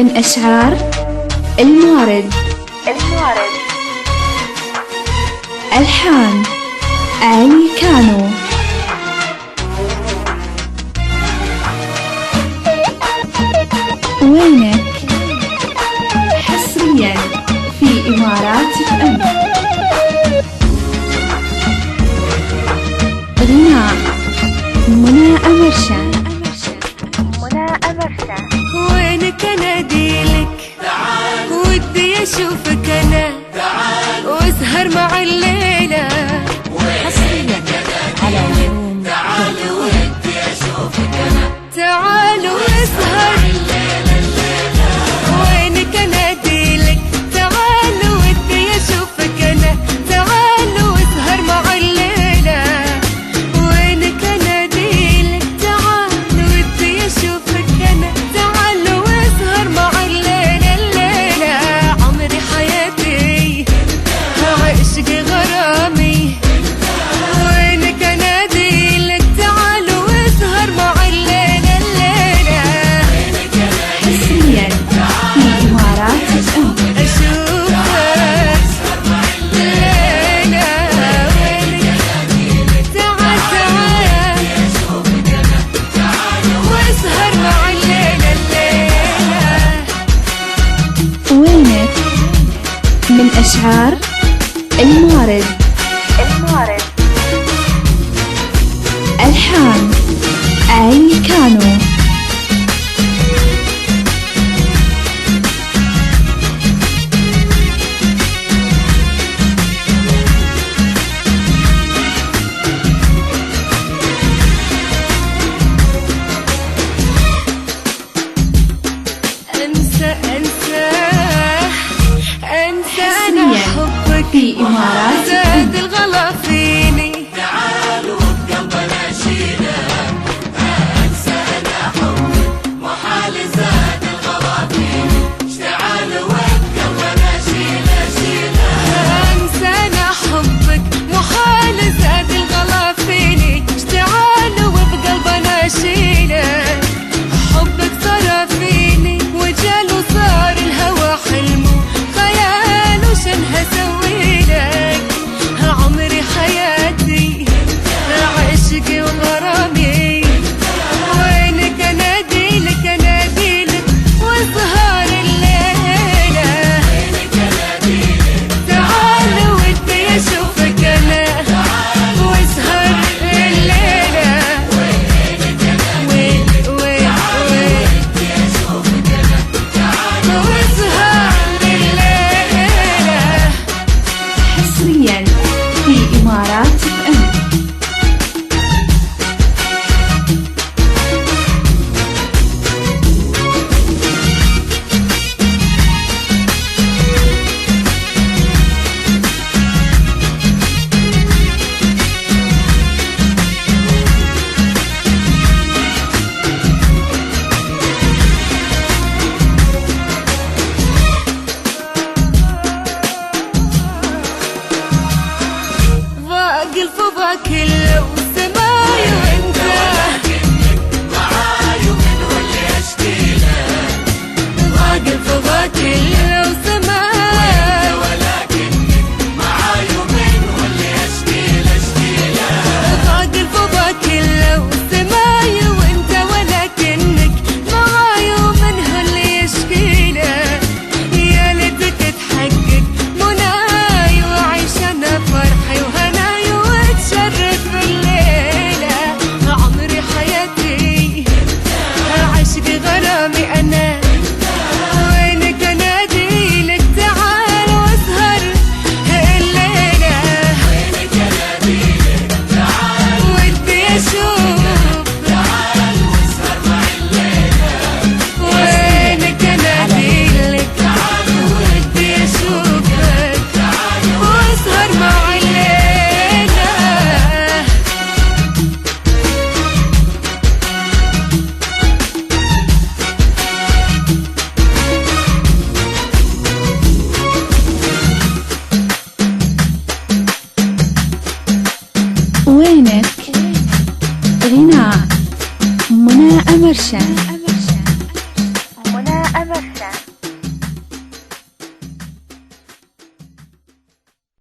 من أشعار المارد. ألحان علي كانو. وينك حصريا في إمارات FM. غناء منى أمرشة. وينك اناديلك ودي اشوفك انا واسهر مع الليلة حصريا على يوم. تعالوا ودي اشوفك انا، تعالوا اسهر وينك اناديلك، تعالوا ودي اشوفك انا، تعالوا اسهر مع الليلة. وينك اناديلك، تعالوا ودي اشوفك انا، تعالوا اسهر مع الليلة. الليلة عمري حياتي عشقي غرامي. وينك اناديلك، تعالوا اسهر مع الليلة. الليلة حصريا في إمارات FM. اشوفك الليلة. وينك تعال تعال واسهر مع الليلة. الليلة وينك من أشعار المارد. ألحان علي كانو. انسى انا حبك في إمارات زاد الغلا فيني. تعالوا بقلبنا شيله، انسى انا حبك محال زاد الغلا فيني. تعالوا بقلبنا شيله انسى انا حبك محال زاد الغلا فيني. تعالوا بقلبنا شيله، حبك صار فيني وجال وصار الهوى حلم خيال وشنها سويلك. عمري حياتي عشقي وغرامي. وينك اناديلك واسهر الليلة. تعال ودي اشوفك انا واسهر الليلة. وين واسهر الليلة. حصريا في إمارات FM. ضاق الفضا كله والسماي وانت معاي ومن هو اللي اشكي له. ضاق الفضا كله والسماي ولكنك معاي ومن هو اللي اشكي له. ضاق الفضا كله والسماي وانت ولكنك معاي ومن هو اللي يشكي له. يا ليتك تحقق مناي وعيش انا فرحي وهناي واتشرف بالليلة. عمري حياتي عشقي غرامي انا. وينك اناديلك، تعال واسهر الليلة. ودي اشوف، وينك اناديلك ودي اشوفك واسهر مع الليلة. وينك غناء منى أمرشة.